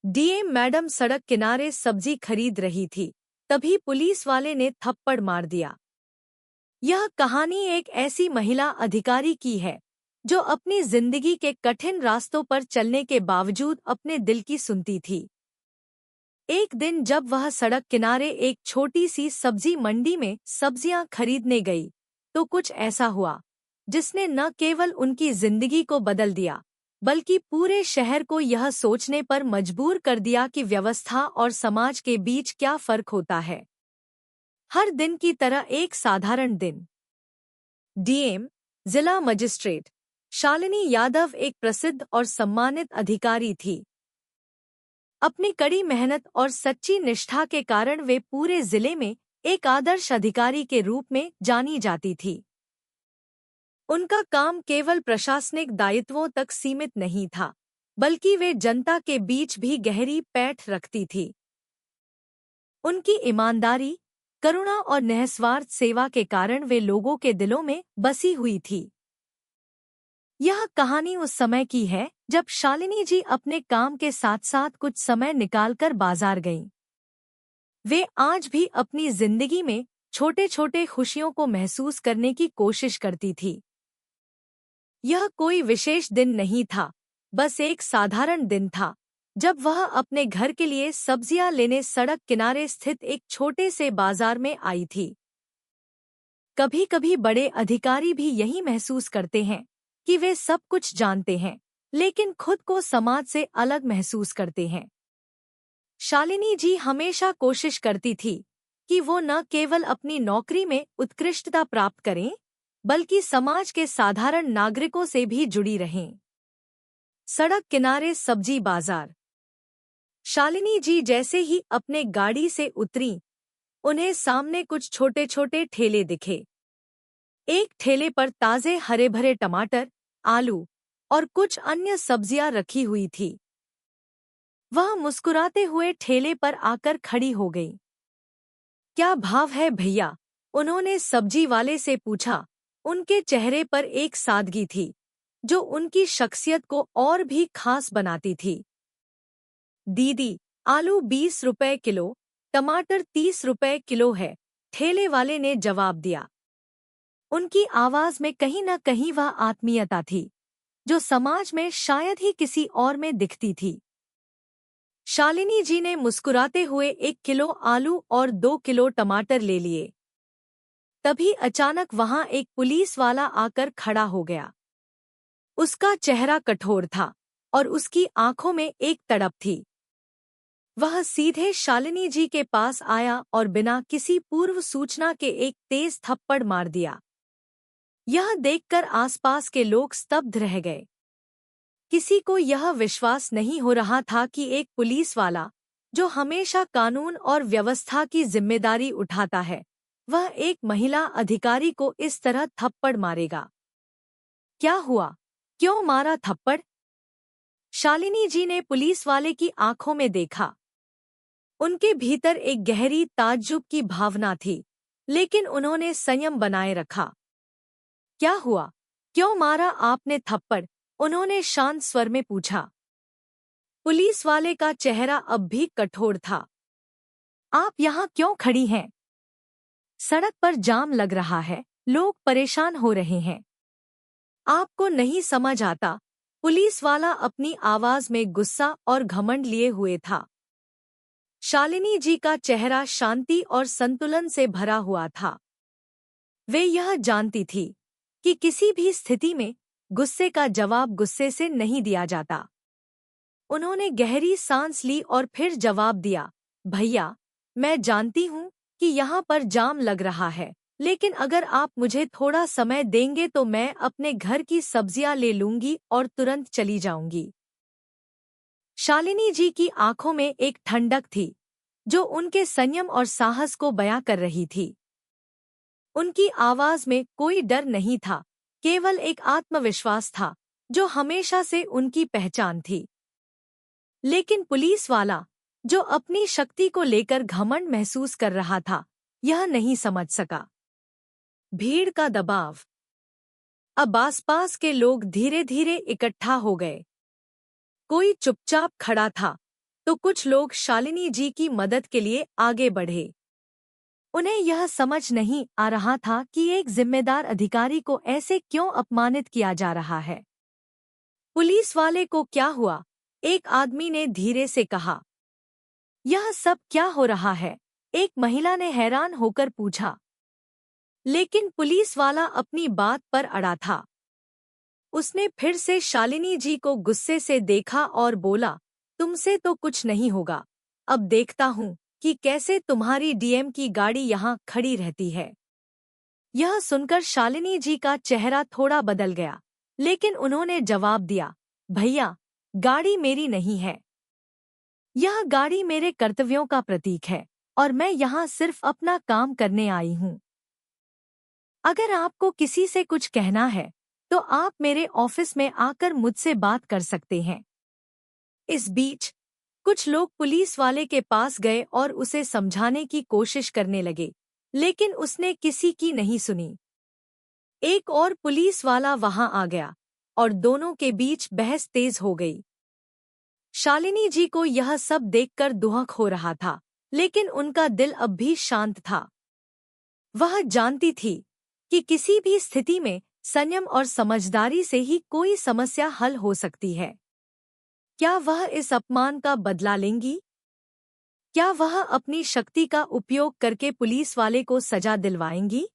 DM madam सड़क किनारे सब्जी खरीद रही थी, तभी पुलिस वाले ने थप्पड़ मार दिया। यह कहानी एक ऐसी महिला अधिकारी की है जो अपनी जिंदगी के कठिन रास्तों पर चलने के बावजूद अपने दिल की सुनती थी। एक दिन जब वह सड़क किनारे एक छोटी सी सब्जी मंडी में सब्जियां खरीदने गई, तो कुछ ऐसा हुआ जिसने न केवल उनकी जिंदगी को बदल दिया, बल्कि पूरे शहर को यह सोचने पर मजबूर कर दिया कि व्यवस्था और समाज के बीच क्या फर्क होता है। हर दिन की तरह एक साधारण दिन। डीएम, जिला मजिस्ट्रेट शालिनी यादव एक प्रसिद्ध और सम्मानित अधिकारी थी। अपनी कड़ी मेहनत और सच्ची निष्ठा के कारण वे पूरे जिले में एक आदर्श अधिकारी के रूप में जानी जाती थी। उनका काम केवल प्रशासनिक दायित्वों तक सीमित नहीं था, बल्कि वे जनता के बीच भी गहरी पैठ रखती थी। उनकी ईमानदारी, करुणा और निस्वार्थ सेवा के कारण वे लोगों के दिलों में बसी हुई थी। यह कहानी उस समय की है जब शालिनी जी अपने काम के साथ साथ कुछ समय निकालकर बाजार गईं। वे आज भी अपनी जिंदगी में छोटे छोटे खुशियों को महसूस करने की कोशिश करती थी। यह कोई विशेष दिन नहीं था, बस एक साधारण दिन था जब वह अपने घर के लिए सब्जियां लेने सड़क किनारे स्थित एक छोटे से बाजार में आई थी। कभी-कभी बड़े अधिकारी भी यही महसूस करते हैं कि वे सब कुछ जानते हैं, लेकिन खुद को समाज से अलग महसूस करते हैं। शालिनी जी हमेशा कोशिश करती थी कि वो न केवल अपनी नौकरी में उत्कृष्टता प्राप्त करें, बल्कि समाज के साधारण नागरिकों से भी जुड़ी रहें। सड़क किनारे सब्जी बाजार। शालिनी जी जैसे ही अपने गाड़ी से उतरीं, उन्हें सामने कुछ छोटे छोटे ठेले दिखे। एक ठेले पर ताजे हरे भरे टमाटर, आलू और कुछ अन्य सब्जियां रखी हुई थी। वह मुस्कुराते हुए ठेले पर आकर खड़ी हो गई। क्या भाव है भैया? उन्होंने सब्जी वाले से पूछा। उनके चेहरे पर एक सादगी थी जो उनकी शख्सियत को और भी खास बनाती थी। दीदी, आलू 20 रुपए किलो, टमाटर 30 रुपए किलो है, ठेले वाले ने जवाब दिया। उनकी आवाज में कहीं न कहीं वह आत्मीयता थी जो समाज में शायद ही किसी और में दिखती थी। शालिनी जी ने मुस्कुराते हुए 1 किलो आलू और 2 किलो टमाटर ले लिए। तभी अचानक वहां एक पुलिस वाला आकर खड़ा हो गया। उसका चेहरा कठोर था और उसकी आंखों में एक तड़प थी। वह सीधे शालिनी जी के पास आया और बिना किसी पूर्व सूचना के एक तेज थप्पड़ मार दिया। यह देखकर आसपास के लोग स्तब्ध रह गए। किसी को यह विश्वास नहीं हो रहा था कि एक पुलिस वाला, जो हमेशा कानून और व्यवस्था की जिम्मेदारी उठाता है, वह एक महिला अधिकारी को इस तरह थप्पड़ मारेगा। क्या हुआ? क्यों मारा थप्पड़? शालिनी जी ने पुलिस वाले की आंखों में देखा। उनके भीतर एक गहरी ताज्जुब की भावना थी, लेकिन उन्होंने संयम बनाए रखा। क्या हुआ? क्यों मारा आपने थप्पड़? उन्होंने शांत स्वर में पूछा। पुलिस वाले का चेहरा अब भी कठोर था। आप यहाँ क्यों खड़ी हैं? सड़क पर जाम लग रहा है, लोग परेशान हो रहे हैं। आपको नहीं समझ आता? पुलिस वाला अपनी आवाज में गुस्सा और घमंड लिए हुए था। शालिनी जी का चेहरा शांति और संतुलन से भरा हुआ था। वे यह जानती थी कि किसी भी स्थिति में गुस्से का जवाब गुस्से से नहीं दिया जाता। उन्होंने गहरी सांस ली और फिर जवाब दिया, भैया, मैं जानती हूँ कि यहाँ पर जाम लग रहा है, लेकिन अगर आप मुझे थोड़ा समय देंगे तो मैं अपने घर की सब्जियां ले लूंगी और तुरंत चली जाऊंगी। शालिनी जी की आंखों में एक ठंडक थी जो उनके संयम और साहस को बयां कर रही थी। उनकी आवाज में कोई डर नहीं था, केवल एक आत्मविश्वास था जो हमेशा से उनकी पहचान थी। लेकिन पुलिस वाला, जो अपनी शक्ति को लेकर घमंड महसूस कर रहा था, यह नहीं समझ सका। भीड़ का दबाव। अब आसपास के लोग धीरे धीरे इकट्ठा हो गए। कोई चुपचाप खड़ा था, तो कुछ लोग शालिनी जी की मदद के लिए आगे बढ़े। उन्हें यह समझ नहीं आ रहा था कि एक जिम्मेदार अधिकारी को ऐसे क्यों अपमानित किया जा रहा है। पुलिस वाले को क्या हुआ? एक आदमी ने धीरे से कहा। यह सब क्या हो रहा है? एक महिला ने हैरान होकर पूछा। लेकिन पुलिस वाला अपनी बात पर अड़ा था। उसने फिर से शालिनी जी को गुस्से से देखा और बोला, तुमसे तो कुछ नहीं होगा। अब देखता हूँ कि कैसे तुम्हारी डीएम की गाड़ी यहाँ खड़ी रहती है। यह सुनकर शालिनी जी का चेहरा थोड़ा बदल गया, लेकिन उन्होंने जवाब दिया, भैया, गाड़ी मेरी नहीं है। यह गाड़ी मेरे कर्तव्यों का प्रतीक है और मैं यहाँ सिर्फ अपना काम करने आई हूँ। अगर आपको किसी से कुछ कहना है तो आप मेरे ऑफिस में आकर मुझसे बात कर सकते हैं। इस बीच कुछ लोग पुलिस वाले के पास गए और उसे समझाने की कोशिश करने लगे, लेकिन उसने किसी की नहीं सुनी। एक और पुलिस वाला वहां आ गया और दोनों के बीच बहस तेज हो गई। शालिनी जी को यह सब देखकर दुहक हो रहा था, लेकिन उनका दिल अब भी शांत था। वह जानती थी कि किसी भी स्थिति में संयम और समझदारी से ही कोई समस्या हल हो सकती है। क्या वह इस अपमान का बदला लेंगी? क्या वह अपनी शक्ति का उपयोग करके पुलिस वाले को सजा दिलवाएंगी?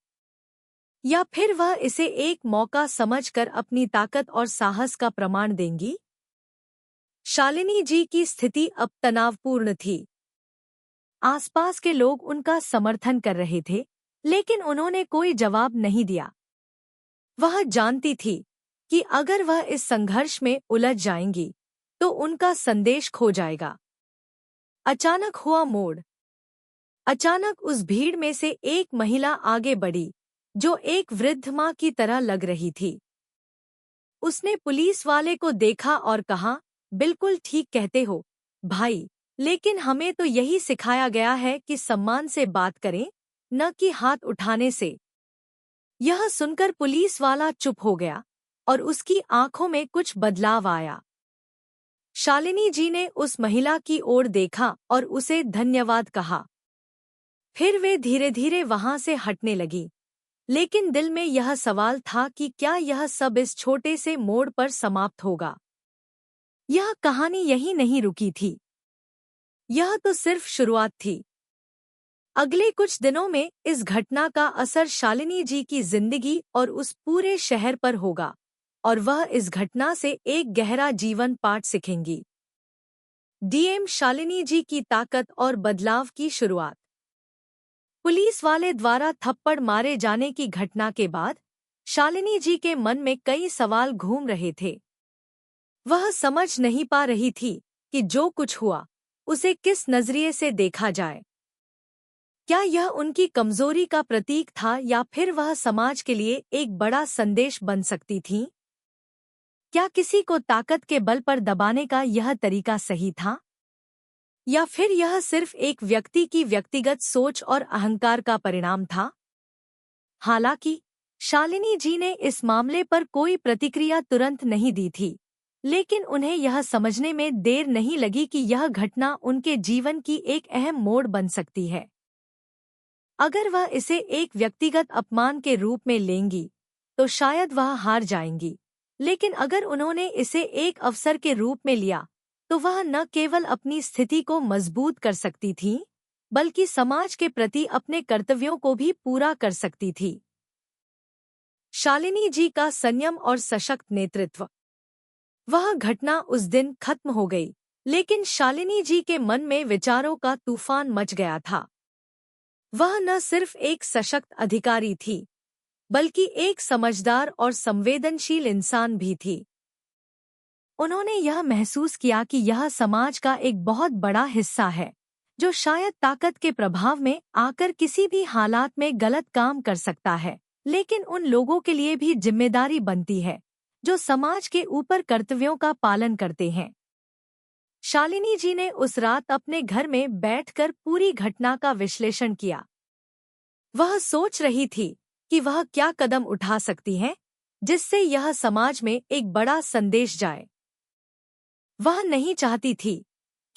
या फिर वह इसे एक मौका समझकर अपनी ताकत और साहस का प्रमाण देंगी? शालिनी जी की स्थिति अब तनावपूर्ण थी। आसपास के लोग उनका समर्थन कर रहे थे, लेकिन उन्होंने कोई जवाब नहीं दिया। वह जानती थी कि अगर वह इस संघर्ष में उलझ जाएंगी तो उनका संदेश खो जाएगा। अचानक हुआ मोड़। अचानक उस भीड़ में से एक महिला आगे बढ़ी, जो एक वृद्ध माँ की तरह लग रही थी। उसने पुलिस वाले को देखा और कहा, बिल्कुल ठीक कहते हो भाई, लेकिन हमें तो यही सिखाया गया है कि सम्मान से बात करें, न कि हाथ उठाने से। यह सुनकर पुलिस वाला चुप हो गया और उसकी आंखों में कुछ बदलाव आया। शालिनी जी ने उस महिला की ओर देखा और उसे धन्यवाद कहा। फिर वे धीरे धीरे वहां से हटने लगी, लेकिन दिल में यह सवाल था कि क्या यह सब इस छोटे से मोड़ पर समाप्त होगा? यह कहानी यहीं नहीं रुकी थी। यह तो सिर्फ शुरुआत थी। अगले कुछ दिनों में इस घटना का असर शालिनी जी की जिंदगी और उस पूरे शहर पर होगा, और वह इस घटना से एक गहरा जीवन पाठ सीखेंगी। डीएम शालिनी जी की ताकत और बदलाव की शुरुआत। पुलिस वाले द्वारा थप्पड़ मारे जाने की घटना के बाद शालिनी जी के मन में कई सवाल घूम रहे थे। वह समझ नहीं पा रही थी कि जो कुछ हुआ उसे किस नजरिए से देखा जाए। क्या यह उनकी कमजोरी का प्रतीक था या फिर वह समाज के लिए एक बड़ा संदेश बन सकती थी? क्या किसी को ताकत के बल पर दबाने का यह तरीका सही था? या फिर यह सिर्फ एक व्यक्ति की व्यक्तिगत सोच और अहंकार का परिणाम था? हालांकि शालिनी जी ने इस मामले पर कोई प्रतिक्रिया तुरंत नहीं दी थी, लेकिन उन्हें यह समझने में देर नहीं लगी कि यह घटना उनके जीवन की एक अहम मोड़ बन सकती है। अगर वह इसे एक व्यक्तिगत अपमान के रूप में लेंगी, तो शायद वह हार जाएंगी, लेकिन अगर उन्होंने इसे एक अवसर के रूप में लिया, तो वह न केवल अपनी स्थिति को मजबूत कर सकती थीं, बल्कि समाज के प्रति अपने कर्तव्यों को भी पूरा कर सकती थी। शालिनी जी का संयम और सशक्त नेतृत्व। वह घटना उस दिन खत्म हो गई, लेकिन शालिनी जी के मन में विचारों का तूफान मच गया था। वह न सिर्फ एक सशक्त अधिकारी थी, बल्कि एक समझदार और संवेदनशील इंसान भी थी। उन्होंने यह महसूस किया कि यह समाज का एक बहुत बड़ा हिस्सा है, जो शायद ताकत के प्रभाव में आकर किसी भी हालात में गलत काम कर सकता है, लेकिन उन लोगों के लिए भी जिम्मेदारी बनती है जो समाज के ऊपर कर्तव्यों का पालन करते हैं। शालिनी जी ने उस रात अपने घर में बैठकर पूरी घटना का विश्लेषण किया। वह सोच रही थी कि वह क्या कदम उठा सकती है जिससे यह समाज में एक बड़ा संदेश जाए। वह नहीं चाहती थी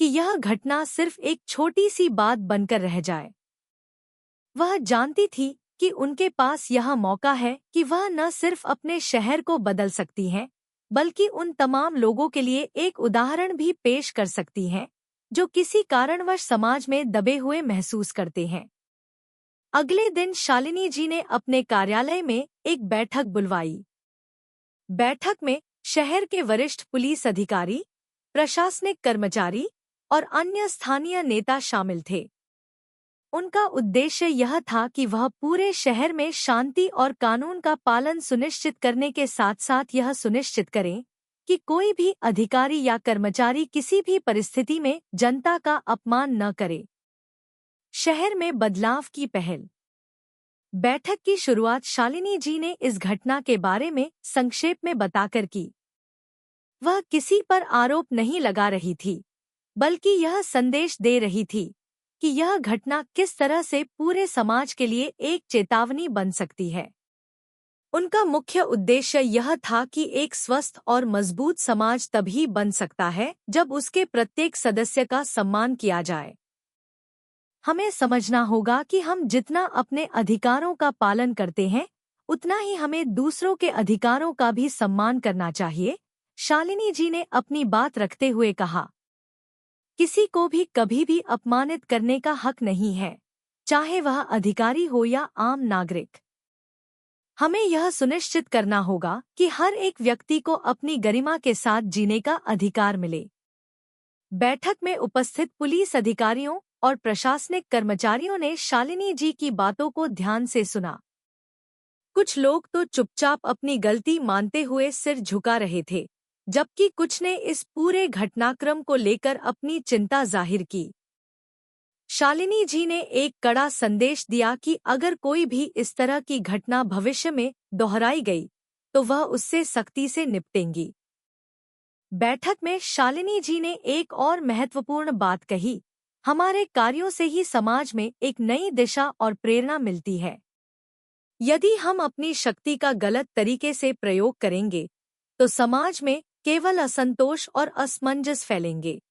कि यह घटना सिर्फ एक छोटी सी बात बनकर रह जाए। वह जानती थी कि उनके पास यह मौका है कि वह न सिर्फ अपने शहर को बदल सकती हैं, बल्कि उन तमाम लोगों के लिए एक उदाहरण भी पेश कर सकती हैं, जो किसी कारणवश समाज में दबे हुए महसूस करते हैं। अगले दिन शालिनी जी ने अपने कार्यालय में एक बैठक बुलवाई। बैठक में शहर के वरिष्ठ पुलिस अधिकारी, प्रशासनिक कर्मचारी और अन्य स्थानीय नेता शामिल थे। उनका उद्देश्य यह था कि वह पूरे शहर में शांति और कानून का पालन सुनिश्चित करने के साथ साथ यह सुनिश्चित करें कि कोई भी अधिकारी या कर्मचारी किसी भी परिस्थिति में जनता का अपमान न करे। शहर में बदलाव की पहल। बैठक की शुरुआत शालिनी जी ने इस घटना के बारे में संक्षेप में बताकर की। वह किसी पर आरोप नहीं लगा रही थी, बल्कि यह संदेश दे रही थी कि यह घटना किस तरह से पूरे समाज के लिए एक चेतावनी बन सकती है। उनका मुख्य उद्देश्य यह था कि एक स्वस्थ और मजबूत समाज तभी बन सकता है जब उसके प्रत्येक सदस्य का सम्मान किया जाए। हमें समझना होगा कि हम जितना अपने अधिकारों का पालन करते हैं, उतना ही हमें दूसरों के अधिकारों का भी सम्मान करना चाहिए, शालिनी जी ने अपनी बात रखते हुए कहा। किसी को भी कभी भी अपमानित करने का हक नहीं है, चाहे वह अधिकारी हो या आम नागरिक। हमें यह सुनिश्चित करना होगा कि हर एक व्यक्ति को अपनी गरिमा के साथ जीने का अधिकार मिले। बैठक में उपस्थित पुलिस अधिकारियों और प्रशासनिक कर्मचारियों ने शालिनी जी की बातों को ध्यान से सुना। कुछ लोग तो चुपचाप अपनी गलती मानते हुए सिर झुका रहे थे, जबकि कुछ ने इस पूरे घटनाक्रम को लेकर अपनी चिंता जाहिर की। शालिनी जी ने एक कड़ा संदेश दिया कि अगर कोई भी इस तरह की घटना भविष्य में दोहराई गई, तो वह उससे सख्ती से निपटेंगी। बैठक में शालिनी जी ने एक और महत्वपूर्ण बात कही। हमारे कार्यों से ही समाज में एक नई दिशा और प्रेरणा मिलती है। यदि हम अपनी शक्ति का गलत तरीके से प्रयोग करेंगे, तो समाज में केवल असंतोष और असमंजस फैलेंगे।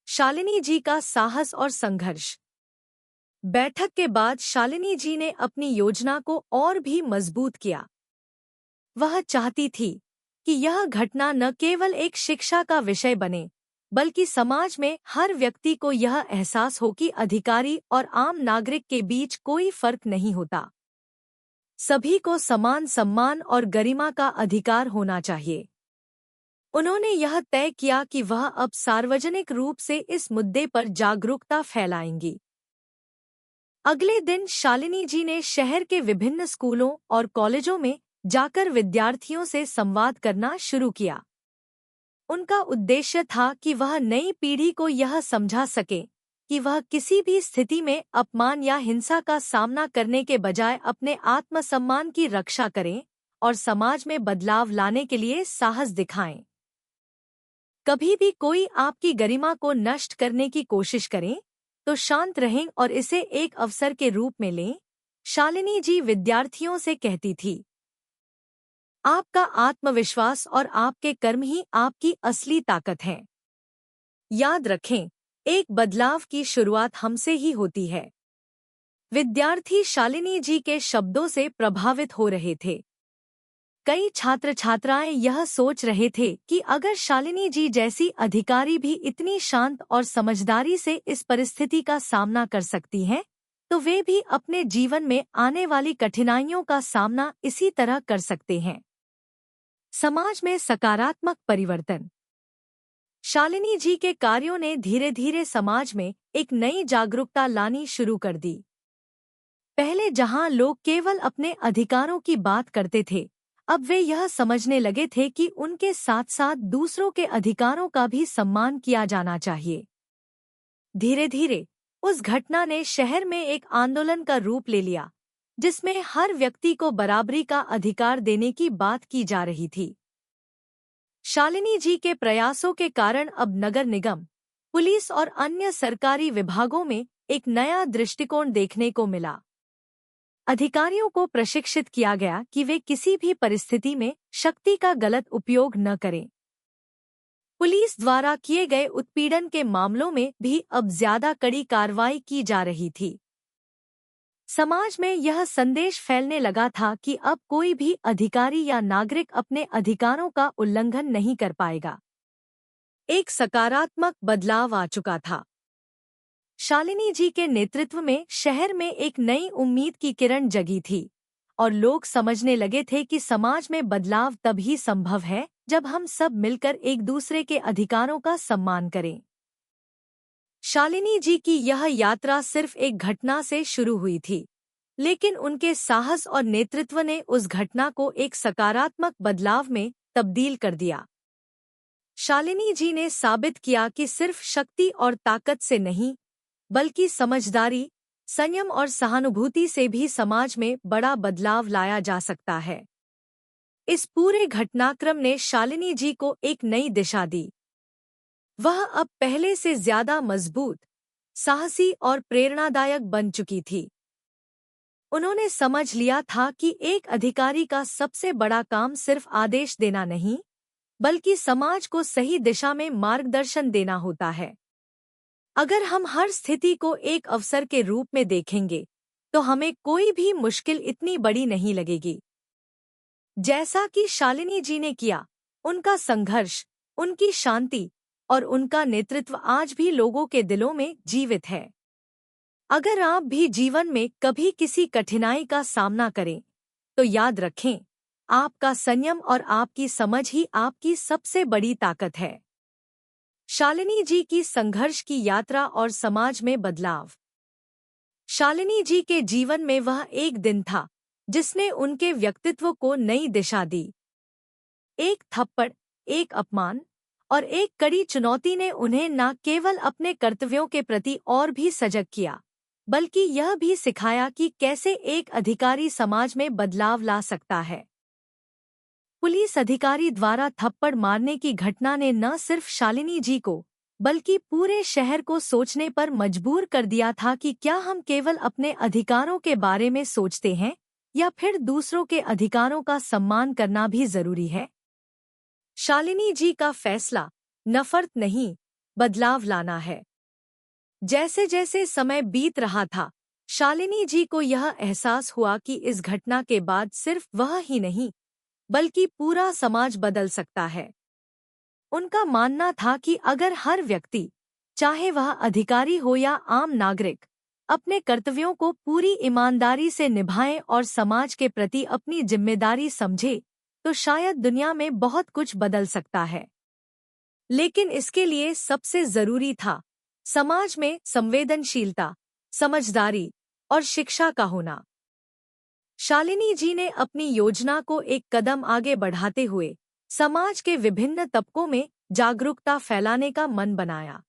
शालिनी जी का साहस और संघर्ष। बैठक के बाद शालिनी जी ने अपनी योजना को और भी मजबूत किया। वह चाहती थी कि यह घटना न केवल एक शिक्षा का विषय बने, बल्कि समाज में हर व्यक्ति को यह एहसास हो कि अधिकारी और आम नागरिक के बीच कोई फर्क नहीं होता। सभी को समान सम्मान और गरिमा का अधिकार होना चाहिए। उन्होंने यह तय किया कि वह अब सार्वजनिक रूप से इस मुद्दे पर जागरूकता फैलाएंगी। अगले दिन शालिनी जी ने शहर के विभिन्न स्कूलों और कॉलेजों में जाकर विद्यार्थियों से संवाद करना शुरू किया। उनका उद्देश्य था कि वह नई पीढ़ी को यह समझा सके कि वह किसी भी स्थिति में अपमान या हिंसा का सामना करने के बजाय अपने आत्मसम्मान की रक्षा करें और समाज में बदलाव लाने के लिए साहस दिखाएं। कभी भी कोई आपकी गरिमा को नष्ट करने की कोशिश करे, तो शांत रहें और इसे एक अवसर के रूप में लें, शालिनी जी विद्यार्थियों से कहती थी। आपका आत्मविश्वास और आपके कर्म ही आपकी असली ताकत हैं। याद रखें, एक बदलाव की शुरुआत हमसे ही होती है। विद्यार्थी शालिनी जी के शब्दों से प्रभावित हो रहे थे। कई छात्र छात्राएं यह सोच रहे थे कि अगर शालिनी जी जैसी अधिकारी भी इतनी शांत और समझदारी से इस परिस्थिति का सामना कर सकती हैं, तो वे भी अपने जीवन में आने वाली कठिनाइयों का सामना इसी तरह कर सकते हैं। समाज में सकारात्मक परिवर्तन। शालिनी जी के कार्यों ने धीरे धीरे समाज में एक नई जागरूकता लानी शुरू कर दी। पहले जहां लोग केवल अपने अधिकारों की बात करते थे, अब वे यह समझने लगे थे कि उनके साथ साथ दूसरों के अधिकारों का भी सम्मान किया जाना चाहिए। धीरे धीरे उस घटना ने शहर में एक आंदोलन का रूप ले लिया, जिसमें हर व्यक्ति को बराबरी का अधिकार देने की बात की जा रही थी। शालिनी जी के प्रयासों के कारण अब नगर निगम, पुलिस और अन्य सरकारी विभागों में एक नया दृष्टिकोण देखने को मिला। अधिकारियों को प्रशिक्षित किया गया कि वे किसी भी परिस्थिति में शक्ति का गलत उपयोग न करें। पुलिस द्वारा किए गए उत्पीड़न के मामलों में भी अब ज्यादा कड़ी कार्रवाई की जा रही थी। समाज में यह संदेश फैलने लगा था कि अब कोई भी अधिकारी या नागरिक अपने अधिकारों का उल्लंघन नहीं कर पाएगा। एक सकारात्मक बदलाव आ चुका था। शालिनी जी के नेतृत्व में शहर में एक नई उम्मीद की किरण जगी थी और लोग समझने लगे थे कि समाज में बदलाव तभी संभव है जब हम सब मिलकर एक दूसरे के अधिकारों का सम्मान करें। शालिनी जी की यह यात्रा सिर्फ एक घटना से शुरू हुई थी, लेकिन उनके साहस और नेतृत्व ने उस घटना को एक सकारात्मक बदलाव में तब्दील कर दिया। शालिनी जी ने साबित किया कि सिर्फ शक्ति और ताकत से नहीं, बल्कि समझदारी, संयम और सहानुभूति से भी समाज में बड़ा बदलाव लाया जा सकता है। इस पूरे घटनाक्रम ने शालिनी जी को एक नई दिशा दी। वह अब पहले से ज्यादा मजबूत, साहसी और प्रेरणादायक बन चुकी थी। उन्होंने समझ लिया था कि एक अधिकारी का सबसे बड़ा काम सिर्फ आदेश देना नहीं, बल्कि समाज को सही दिशा में मार्गदर्शन देना होता है। अगर हम हर स्थिति को एक अवसर के रूप में देखेंगे, तो हमें कोई भी मुश्किल इतनी बड़ी नहीं लगेगी। जैसा कि शालिनी जी ने किया, उनका संघर्ष, उनकी शांति और उनका नेतृत्व आज भी लोगों के दिलों में जीवित है। अगर आप भी जीवन में कभी किसी कठिनाई का सामना करें, तो याद रखें, आपका संयम और आपकी समझ ही आपकी सबसे बड़ी ताकत है। शालिनी जी की संघर्ष की यात्रा और समाज में बदलाव। शालिनी जी के जीवन में वह एक दिन था जिसने उनके व्यक्तित्व को नई दिशा दी। एक थप्पड़, एक अपमान और एक कड़ी चुनौती ने उन्हें न केवल अपने कर्तव्यों के प्रति और भी सजग किया, बल्कि यह भी सिखाया कि कैसे एक अधिकारी समाज में बदलाव ला सकता है। पुलिस अधिकारी द्वारा थप्पड़ मारने की घटना ने न सिर्फ शालिनी जी को, बल्कि पूरे शहर को सोचने पर मजबूर कर दिया था कि क्या हम केवल अपने अधिकारों के बारे में सोचते हैं या फिर दूसरों के अधिकारों का सम्मान करना भी जरूरी है। शालिनी जी का फैसला नफरत नहीं, बदलाव लाना है। जैसे जैसे समय बीत रहा था, शालिनी जी को यह एहसास हुआ कि इस घटना के बाद सिर्फ वह ही नहीं, बल्कि पूरा समाज बदल सकता है। उनका मानना था कि अगर हर व्यक्ति, चाहे वह अधिकारी हो या आम नागरिक, अपने कर्तव्यों को पूरी ईमानदारी से निभाए और समाज के प्रति अपनी जिम्मेदारी समझे, तो शायद दुनिया में बहुत कुछ बदल सकता है। लेकिन इसके लिए सबसे जरूरी था समाज में संवेदनशीलता, समझदारी और शिक्षा का होना। शालिनी जी ने अपनी योजना को एक कदम आगे बढ़ाते हुए समाज के विभिन्न तबकों में जागरूकता फैलाने का मन बनाया।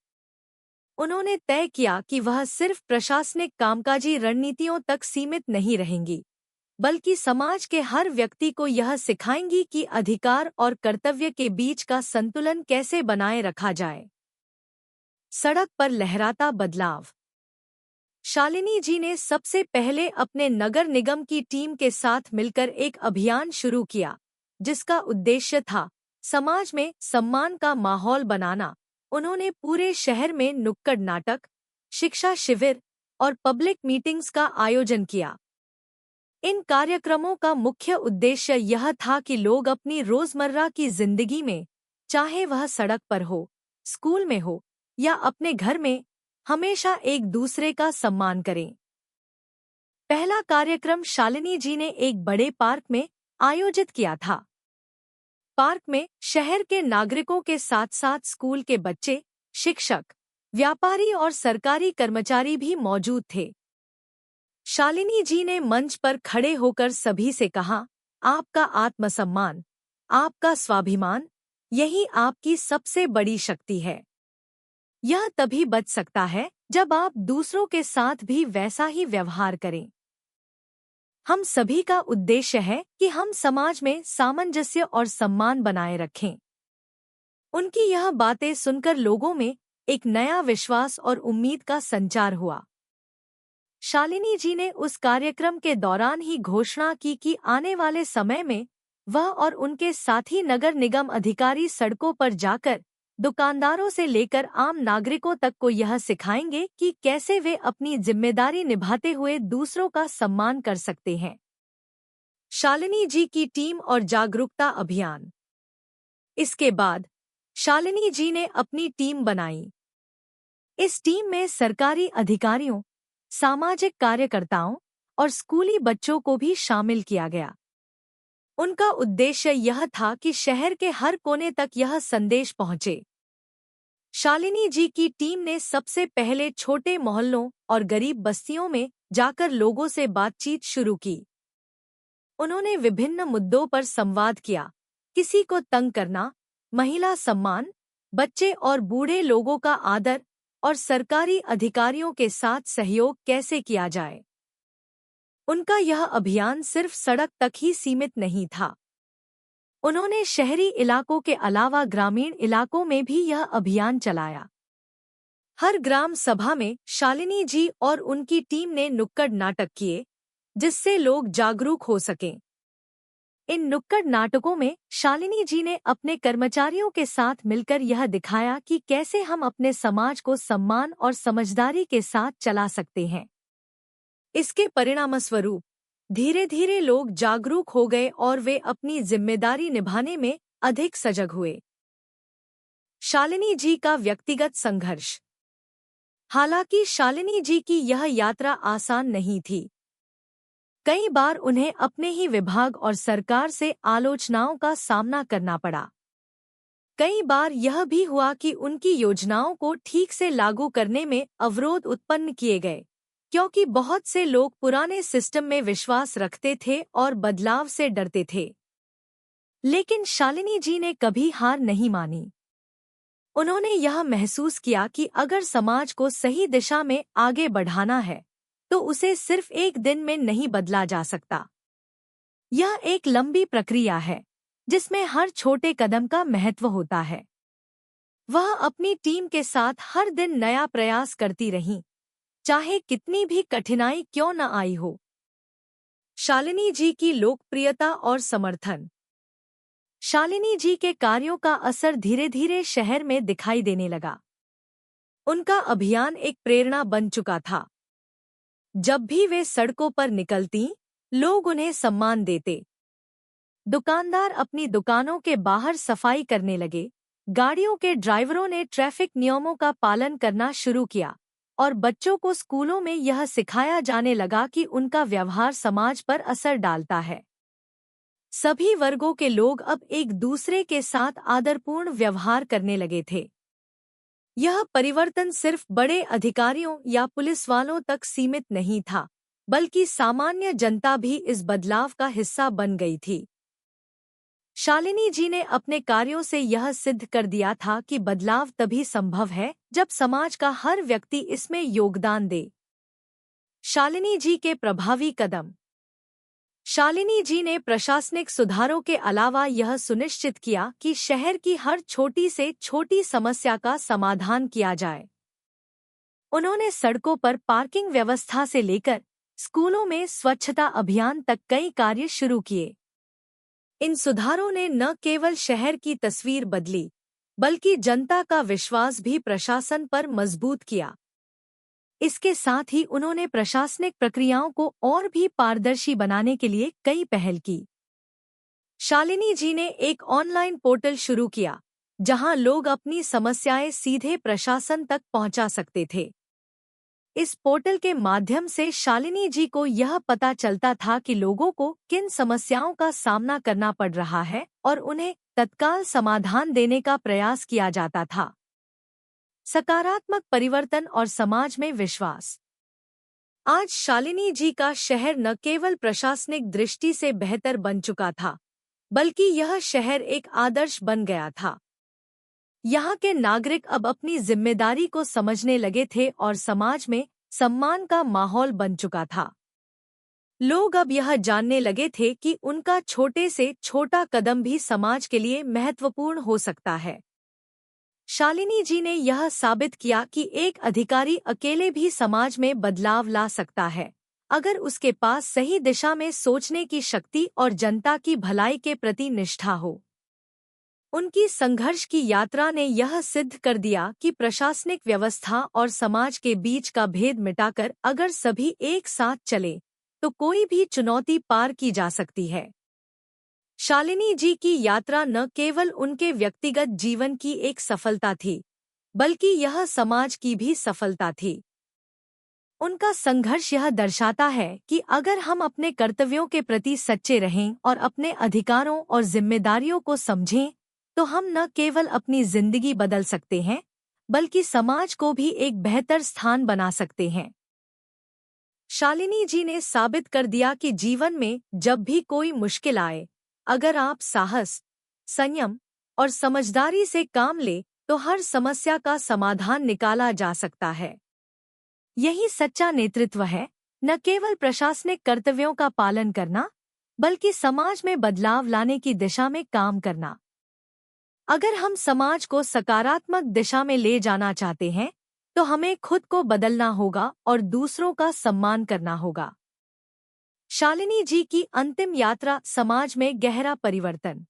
उन्होंने तय किया कि वह सिर्फ प्रशासनिक कामकाजी रणनीतियों तक सीमित नहीं रहेंगी, बल्कि समाज के हर व्यक्ति को यह सिखाएंगी कि अधिकार और कर्तव्य के बीच का संतुलन कैसे बनाए रखा जाए। सड़क पर लहराता बदलाव। शालिनी जी ने सबसे पहले अपने नगर निगम की टीम के साथ मिलकर एक अभियान शुरू किया, जिसका उद्देश्य था समाज में सम्मान का माहौल बनाना। उन्होंने पूरे शहर में नुक्कड़ नाटक, शिक्षा शिविर और पब्लिक मीटिंग्स का आयोजन किया। इन कार्यक्रमों का मुख्य उद्देश्य यह था कि लोग अपनी रोजमर्रा की जिंदगी में, चाहे वह सड़क पर हो, स्कूल में हो या अपने घर में, हमेशा एक दूसरे का सम्मान करें। पहला कार्यक्रम शालिनी जी ने एक बड़े पार्क में आयोजित किया था। पार्क में शहर के नागरिकों के साथ साथ स्कूल के बच्चे, शिक्षक, व्यापारी और सरकारी कर्मचारी भी मौजूद थे। शालिनी जी ने मंच पर खड़े होकर सभी से कहा, आपका आत्मसम्मान, आपका स्वाभिमान, यही आपकी सबसे बड़ी शक्ति है। यह तभी बच सकता है जब आप दूसरों के साथ भी वैसा ही व्यवहार करें। हम सभी का उद्देश्य है कि हम समाज में सामंजस्य और सम्मान बनाए रखें। उनकी यह बातें सुनकर लोगों में एक नया विश्वास और उम्मीद का संचार हुआ। शालिनी जी ने उस कार्यक्रम के दौरान ही घोषणा की कि आने वाले समय में वह और उनके साथी नगर निगम अधिकारी सड़कों पर जाकर दुकानदारों से लेकर आम नागरिकों तक को यह सिखाएंगे कि कैसे वे अपनी जिम्मेदारी निभाते हुए दूसरों का सम्मान कर सकते हैं। शालिनी जी की टीम और जागरूकता अभियान। इसके बाद शालिनी जी ने अपनी टीम बनाई। इस टीम में सरकारी अधिकारियों, सामाजिक कार्यकर्ताओं और स्कूली बच्चों को भी शामिल किया गया। उनका उद्देश्य यह था कि शहर के हर कोने तक यह संदेश पहुंचे। शालिनी जी की टीम ने सबसे पहले छोटे मोहल्लों और गरीब बस्तियों में जाकर लोगों से बातचीत शुरू की। उन्होंने विभिन्न मुद्दों पर संवाद किया, किसी को तंग करना, महिला सम्मान, बच्चे और बूढ़े लोगों का आदर और सरकारी अधिकारियों के साथ सहयोग कैसे किया जाए। उनका यह अभियान सिर्फ सड़क तक ही सीमित नहीं था। उन्होंने शहरी इलाकों के अलावा ग्रामीण इलाकों में भी यह अभियान चलाया। हर ग्राम सभा में शालिनी जी और उनकी टीम ने नुक्कड़ नाटक किए, जिससे लोग जागरूक हो सकें। इन नुक्कड़ नाटकों में शालिनी जी ने अपने कर्मचारियों के साथ मिलकर यह दिखाया कि कैसे हम अपने समाज को सम्मान और समझदारी के साथ चला सकते हैं। इसके परिणामस्वरूप धीरे धीरे लोग जागरूक हो गए और वे अपनी जिम्मेदारी निभाने में अधिक सजग हुए। शालिनी जी का व्यक्तिगत संघर्ष। हालांकि शालिनी जी की यह यात्रा आसान नहीं थी। कई बार उन्हें अपने ही विभाग और सरकार से आलोचनाओं का सामना करना पड़ा। कई बार यह भी हुआ कि उनकी योजनाओं को ठीक से लागू करने में अवरोध उत्पन्न किए गए, क्योंकि बहुत से लोग पुराने सिस्टम में विश्वास रखते थे और बदलाव से डरते थे। लेकिन शालिनी जी ने कभी हार नहीं मानी। उन्होंने यह महसूस किया कि अगर समाज को सही दिशा में आगे बढ़ाना है तो उसे सिर्फ एक दिन में नहीं बदला जा सकता। यह एक लंबी प्रक्रिया है जिसमें हर छोटे कदम का महत्व होता है। वह अपनी टीम के साथ हर दिन नया प्रयास करती रहीं, चाहे कितनी भी कठिनाई क्यों न आई हो। शालिनी जी की लोकप्रियता और समर्थन। शालिनी जी के कार्यों का असर धीरे धीरे शहर में दिखाई देने लगा। उनका अभियान एक प्रेरणा बन चुका था। जब भी वे सड़कों पर निकलतीं, लोग उन्हें सम्मान देते। दुकानदार अपनी दुकानों के बाहर सफाई करने लगे, गाड़ियों के ड्राइवरों ने ट्रैफिक नियमों का पालन करना शुरू किया और बच्चों को स्कूलों में यह सिखाया जाने लगा कि उनका व्यवहार समाज पर असर डालता है। सभी वर्गों के लोग अब एक दूसरे के साथ आदरपूर्ण व्यवहार करने लगे थे। यह परिवर्तन सिर्फ बड़े अधिकारियों या पुलिस वालों तक सीमित नहीं था, बल्कि सामान्य जनता भी इस बदलाव का हिस्सा बन गई थी। शालिनी जी ने अपने कार्यों से यह सिद्ध कर दिया था कि बदलाव तभी संभव है जब समाज का हर व्यक्ति इसमें योगदान दे। शालिनी जी के प्रभावी कदम। शालिनी जी ने प्रशासनिक सुधारों के अलावा यह सुनिश्चित किया कि शहर की हर छोटी से छोटी समस्या का समाधान किया जाए। उन्होंने सड़कों पर पार्किंग व्यवस्था से लेकर स्कूलों में स्वच्छता अभियान तक कई कार्य शुरू किए। इन सुधारों ने न केवल शहर की तस्वीर बदली, बल्कि जनता का विश्वास भी प्रशासन पर मजबूत किया। इसके साथ ही उन्होंने प्रशासनिक प्रक्रियाओं को और भी पारदर्शी बनाने के लिए कई पहल की। शालिनी जी ने एक ऑनलाइन पोर्टल शुरू किया, जहां लोग अपनी समस्याएं सीधे प्रशासन तक पहुंचा सकते थे। इस पोर्टल के माध्यम से शालिनी जी को यह पता चलता था कि लोगों को किन समस्याओं का सामना करना पड़ रहा है और उन्हें तत्काल समाधान देने का प्रयास किया जाता था। सकारात्मक परिवर्तन और समाज में विश्वास। आज शालिनी जी का शहर न केवल प्रशासनिक दृष्टि से बेहतर बन चुका था, बल्कि यह शहर एक आदर्श बन गया था। यहाँ के नागरिक अब अपनी जिम्मेदारी को समझने लगे थे और समाज में सम्मान का माहौल बन चुका था। लोग अब यह जानने लगे थे कि उनका छोटे से छोटा कदम भी समाज के लिए महत्वपूर्ण हो सकता है। शालिनी जी ने यह साबित किया कि एक अधिकारी अकेले भी समाज में बदलाव ला सकता है, अगर उसके पास सही दिशा में सोचने की शक्ति और जनता की भलाई के प्रति निष्ठा हो। उनकी संघर्ष की यात्रा ने यह सिद्ध कर दिया कि प्रशासनिक व्यवस्था और समाज के बीच का भेद मिटाकर अगर सभी एक साथ चले तो कोई भी चुनौती पार की जा सकती है। शालिनी जी की यात्रा न केवल उनके व्यक्तिगत जीवन की एक सफलता थी, बल्कि यह समाज की भी सफलता थी। उनका संघर्ष यह दर्शाता है कि अगर हम अपने कर्तव्यों के प्रति सच्चे रहें और अपने अधिकारों और जिम्मेदारियों को समझें, तो हम न केवल अपनी जिंदगी बदल सकते हैं, बल्कि समाज को भी एक बेहतर स्थान बना सकते हैं। शालिनी जी ने साबित कर दिया कि जीवन में जब भी कोई मुश्किल आए, अगर आप साहस, संयम और समझदारी से काम ले, तो हर समस्या का समाधान निकाला जा सकता है। यही सच्चा नेतृत्व है, न केवल प्रशासनिक कर्तव्यों का पालन करना, बल्कि समाज में बदलाव लाने की दिशा में काम करना। अगर हम समाज को सकारात्मक दिशा में ले जाना चाहते हैं, तो हमें खुद को बदलना होगा और दूसरों का सम्मान करना होगा। शालिनी जी की अंतिम यात्रा समाज में गहरा परिवर्तन।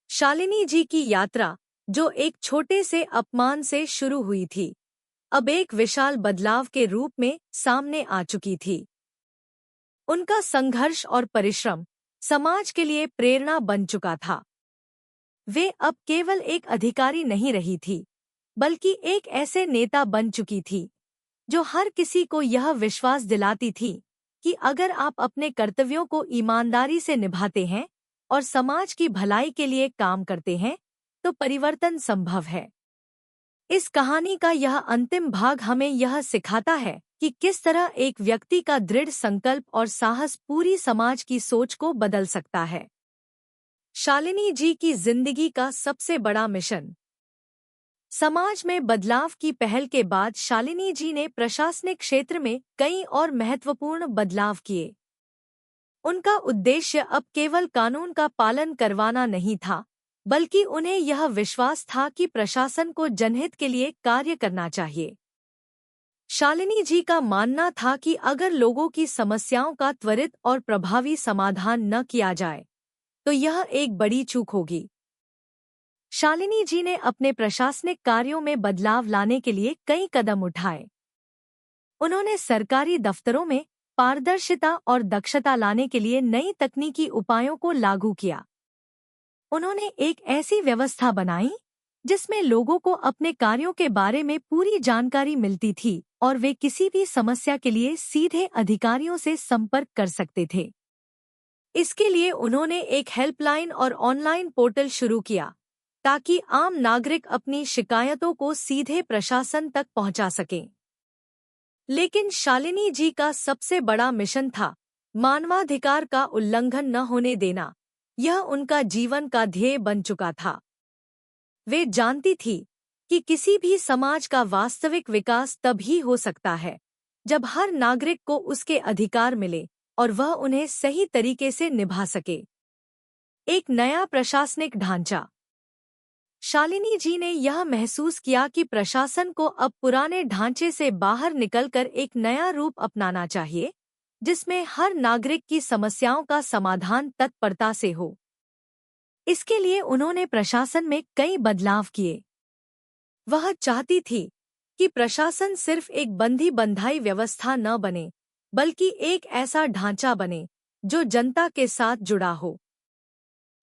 शालिनी जी की यात्रा, जो एक छोटे से अपमान से शुरू हुई थी, अब एक विशाल बदलाव के रूप में सामने आ चुकी थी। उनका संघर्ष और परिश्रम समाज के लिए प्रेरणा बन चुका था। वे अब केवल एक अधिकारी नहीं रही थी, बल्कि एक ऐसे नेता बन चुकी थी जो हर किसी को यह विश्वास दिलाती थी कि अगर आप अपने कर्तव्यों को ईमानदारी से निभाते हैं और समाज की भलाई के लिए काम करते हैं, तो परिवर्तन संभव है। इस कहानी का यह अंतिम भाग हमें यह सिखाता है कि किस तरह एक व्यक्ति का दृढ़ संकल्प और साहस पूरी समाज की सोच को बदल सकता है। शालिनी जी की जिंदगी का सबसे बड़ा मिशन। समाज में बदलाव की पहल के बाद शालिनी जी ने प्रशासनिक क्षेत्र में कई और महत्वपूर्ण बदलाव किए। उनका उद्देश्य अब केवल कानून का पालन करवाना नहीं था, बल्कि उन्हें यह विश्वास था कि प्रशासन को जनहित के लिए कार्य करना चाहिए। शालिनी जी का मानना था कि अगर लोगों की समस्याओं का त्वरित और प्रभावी समाधान न किया जाए, तो यह एक बड़ी चूक होगी। शालिनी जी ने अपने प्रशासनिक कार्यों में बदलाव लाने के लिए कई कदम उठाए। उन्होंने सरकारी दफ्तरों में पारदर्शिता और दक्षता लाने के लिए नई तकनीकी उपायों को लागू किया। उन्होंने एक ऐसी व्यवस्था बनाई जिसमें लोगों को अपने कार्यों के बारे में पूरी जानकारी मिलती थी और वे किसी भी समस्या के लिए सीधे अधिकारियों से संपर्क कर सकते थे। इसके लिए उन्होंने एक हेल्पलाइन और ऑनलाइन पोर्टल शुरू किया ताकि आम नागरिक अपनी शिकायतों को सीधे प्रशासन तक पहुंचा सकें। लेकिन शालिनी जी का सबसे बड़ा मिशन था मानवाधिकार का उल्लंघन न होने देना। यह उनका जीवन का ध्येय बन चुका था। वे जानती थी कि किसी भी समाज का वास्तविक विकास तभी हो सकता है जब हर नागरिक को उसके अधिकार मिले और वह उन्हें सही तरीके से निभा सके। एक नया प्रशासनिक ढांचा। शालिनी जी ने यह महसूस किया कि प्रशासन को अब पुराने ढांचे से बाहर निकलकर एक नया रूप अपनाना चाहिए, जिसमें हर नागरिक की समस्याओं का समाधान तत्परता से हो। इसके लिए उन्होंने प्रशासन में कई बदलाव किए। वह चाहती थी कि प्रशासन सिर्फ एक बंधी बंधाई व्यवस्था न बने, बल्कि एक ऐसा ढांचा बने जो जनता के साथ जुड़ा हो।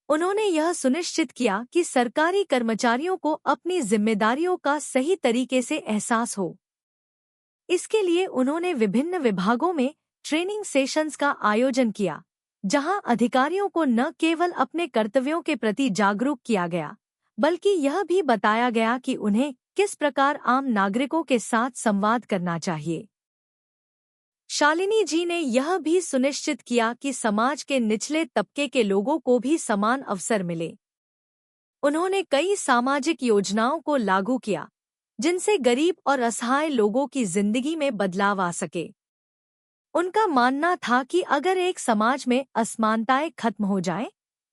उन्होंने यह सुनिश्चित किया कि सरकारी कर्मचारियों को अपनी जिम्मेदारियों का सही तरीके से एहसास हो। इसके लिए उन्होंने विभिन्न विभागों में ट्रेनिंग सेशंस का आयोजन किया, जहां अधिकारियों को न केवल अपने कर्तव्यों के प्रति जागरूक किया गया, बल्कि यह भी बताया गया कि उन्हें किस प्रकार आम नागरिकों के साथ संवाद करना चाहिए। शालिनी जी ने यह भी सुनिश्चित किया कि समाज के निचले तबके के लोगों को भी समान अवसर मिले। उन्होंने कई सामाजिक योजनाओं को लागू किया, जिनसे गरीब और असहाय लोगों की जिंदगी में बदलाव आ सके। उनका मानना था कि अगर एक समाज में असमानताएं खत्म हो जाएं,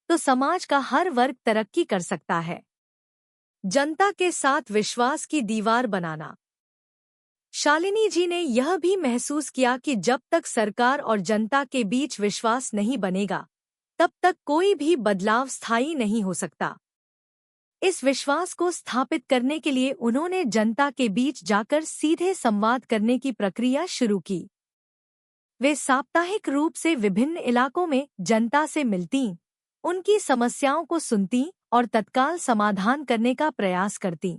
तो समाज का हर वर्ग तरक्की कर सकता है। जनता के साथ विश्वास की दीवार बनाना। शालिनी जी ने यह भी महसूस किया कि जब तक सरकार और जनता के बीच विश्वास नहीं बनेगा, तब तक कोई भी बदलाव स्थायी नहीं हो सकता। इस विश्वास को स्थापित करने के लिए उन्होंने जनता के बीच जाकर सीधे संवाद करने की प्रक्रिया शुरू की। वे साप्ताहिक रूप से विभिन्न इलाकों में जनता से मिलतीं, उनकी समस्याओं को सुनतीं और तत्काल समाधान करने का प्रयास करतीं।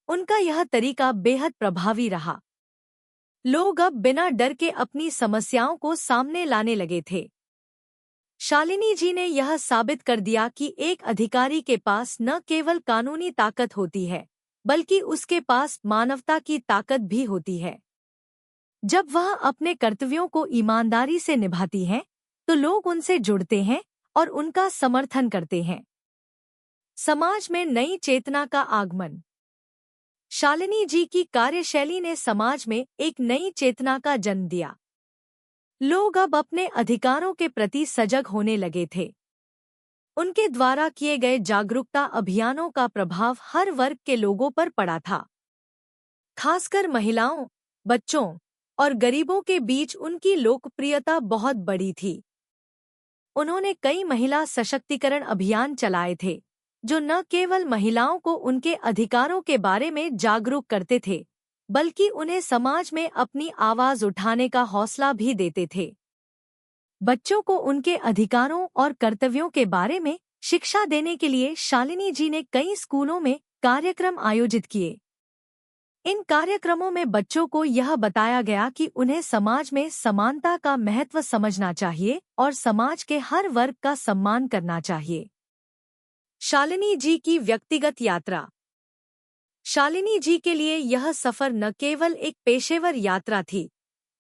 उनका यह तरीका बेहद प्रभावी रहा। लोग अब बिना डर के अपनी समस्याओं को सामने लाने लगे थे। शालिनी जी ने यह साबित कर दिया कि एक अधिकारी के पास न केवल कानूनी ताकत होती है, बल्कि उसके पास मानवता की ताकत भी होती है। जब वह अपने कर्तव्यों को ईमानदारी से निभाती हैं, तो लोग उनसे जुड़ते हैं और उनका समर्थन करते हैं। समाज में नई चेतना का आगमन। शालिनी जी की कार्यशैली ने समाज में एक नई चेतना का जन्म दिया। लोग अब अपने अधिकारों के प्रति सजग होने लगे थे। उनके द्वारा किए गए जागरूकता अभियानों का प्रभाव हर वर्ग के लोगों पर पड़ा था। खासकर महिलाओं, बच्चों और गरीबों के बीच उनकी लोकप्रियता बहुत बड़ी थी। उन्होंने कई महिला सशक्तिकरण अभियान चलाए थे, जो न केवल महिलाओं को उनके अधिकारों के बारे में जागरूक करते थे, बल्कि उन्हें समाज में अपनी आवाज उठाने का हौसला भी देते थे। बच्चों को उनके अधिकारों और कर्तव्यों के बारे में शिक्षा देने के लिए शालिनी जी ने कई स्कूलों में कार्यक्रम आयोजित किए। इन कार्यक्रमों में बच्चों को यह बताया गया कि उन्हें समाज में समानता का महत्व समझना चाहिए और समाज के हर वर्ग का सम्मान करना चाहिए। शालिनी जी की व्यक्तिगत यात्रा। शालिनी जी के लिए यह सफर न केवल एक पेशेवर यात्रा थी,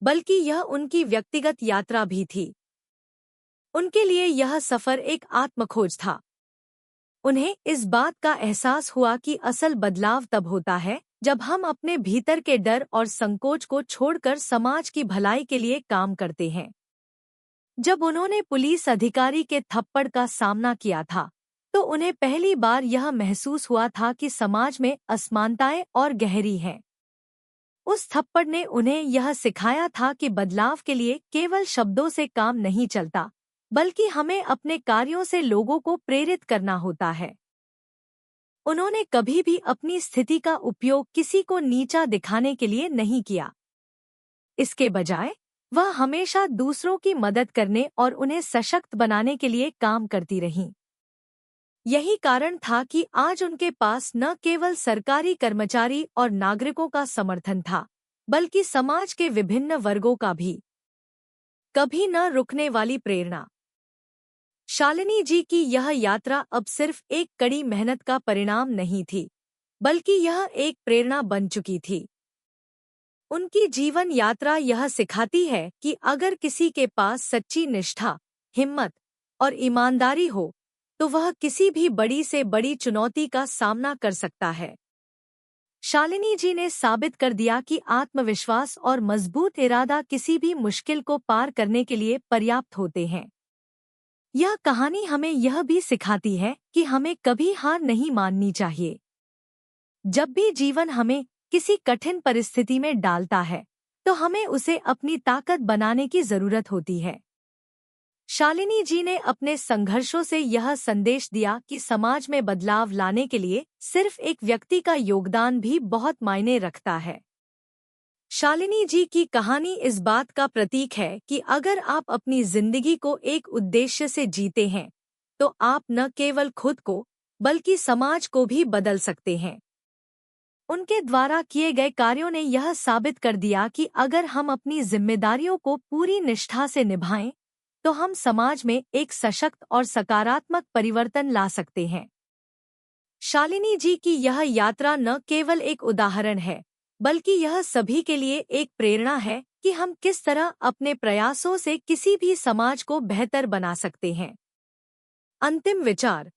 बल्कि यह उनकी व्यक्तिगत यात्रा भी थी। उनके लिए यह सफर एक आत्मखोज था। उन्हें इस बात का एहसास हुआ कि असल बदलाव तब होता है जब हम अपने भीतर के डर और संकोच को छोड़कर समाज की भलाई के लिए काम करते हैं। जब उन्होंने पुलिस अधिकारी के थप्पड़ का सामना किया था, तो उन्हें पहली बार यह महसूस हुआ था कि समाज में असमानताएं और गहरी हैं। उस थप्पड़ ने उन्हें यह सिखाया था कि बदलाव के लिए केवल शब्दों से काम नहीं चलता, बल्कि हमें अपने कार्यों से लोगों को प्रेरित करना होता है। उन्होंने कभी भी अपनी स्थिति का उपयोग किसी को नीचा दिखाने के लिए नहीं किया। इसके बजाय वह हमेशा दूसरों की मदद करने और उन्हें सशक्त बनाने के लिए काम करती रहीं। यही कारण था कि आज उनके पास न केवल सरकारी कर्मचारी और नागरिकों का समर्थन था, बल्कि समाज के विभिन्न वर्गों का भी। कभी न रुकने वाली प्रेरणा। शालिनी जी की यह यात्रा अब सिर्फ एक कड़ी मेहनत का परिणाम नहीं थी, बल्कि यह एक प्रेरणा बन चुकी थी। उनकी जीवन यात्रा यह सिखाती है कि अगर किसी के पास सच्ची निष्ठा, हिम्मत और ईमानदारी हो, तो वह किसी भी बड़ी से बड़ी चुनौती का सामना कर सकता है। शालिनी जी ने साबित कर दिया कि आत्मविश्वास और मजबूत इरादा किसी भी मुश्किल को पार करने के लिए पर्याप्त होते हैं। यह कहानी हमें यह भी सिखाती है कि हमें कभी हार नहीं माननी चाहिए। जब भी जीवन हमें किसी कठिन परिस्थिति में डालता है, तो हमें उसे अपनी ताकत बनाने की जरूरत होती है। शालिनी जी ने अपने संघर्षों से यह संदेश दिया कि समाज में बदलाव लाने के लिए सिर्फ एक व्यक्ति का योगदान भी बहुत मायने रखता है। शालिनी जी की कहानी इस बात का प्रतीक है कि अगर आप अपनी जिंदगी को एक उद्देश्य से जीते हैं, तो आप न केवल खुद को, बल्कि समाज को भी बदल सकते हैं। उनके द्वारा किए गए कार्यों ने यह साबित कर दिया कि अगर हम अपनी जिम्मेदारियों को पूरी निष्ठा से निभाएं, तो हम समाज में एक सशक्त और सकारात्मक परिवर्तन ला सकते हैं। शालिनी जी की यह यात्रा न केवल एक उदाहरण है, बल्कि यह सभी के लिए एक प्रेरणा है कि हम किस तरह अपने प्रयासों से किसी भी समाज को बेहतर बना सकते हैं। अंतिम विचार।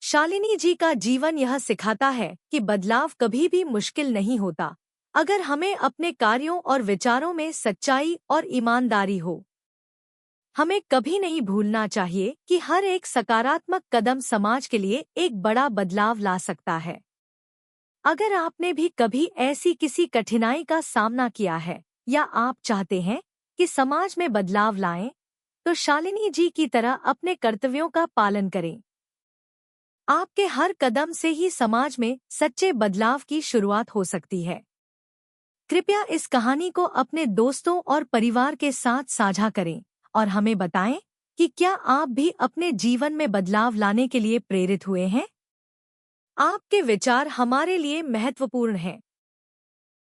शालिनी जी का जीवन यह सिखाता है कि बदलाव कभी भी मुश्किल नहीं होता, अगर हमें अपने कार्यों और विचारों में सच्चाई और ईमानदारी हो। हमें कभी नहीं भूलना चाहिए कि हर एक सकारात्मक कदम समाज के लिए एक बड़ा बदलाव ला सकता है। अगर आपने भी कभी ऐसी किसी कठिनाई का सामना किया है, या आप चाहते हैं कि समाज में बदलाव लाएं, तो शालिनी जी की तरह अपने कर्तव्यों का पालन करें। आपके हर कदम से ही समाज में सच्चे बदलाव की शुरुआत हो सकती है। कृपया इस कहानी को अपने दोस्तों और परिवार के साथ साझा करें और हमें बताएं कि क्या आप भी अपने जीवन में बदलाव लाने के लिए प्रेरित हुए हैं। आपके विचार हमारे लिए महत्वपूर्ण हैं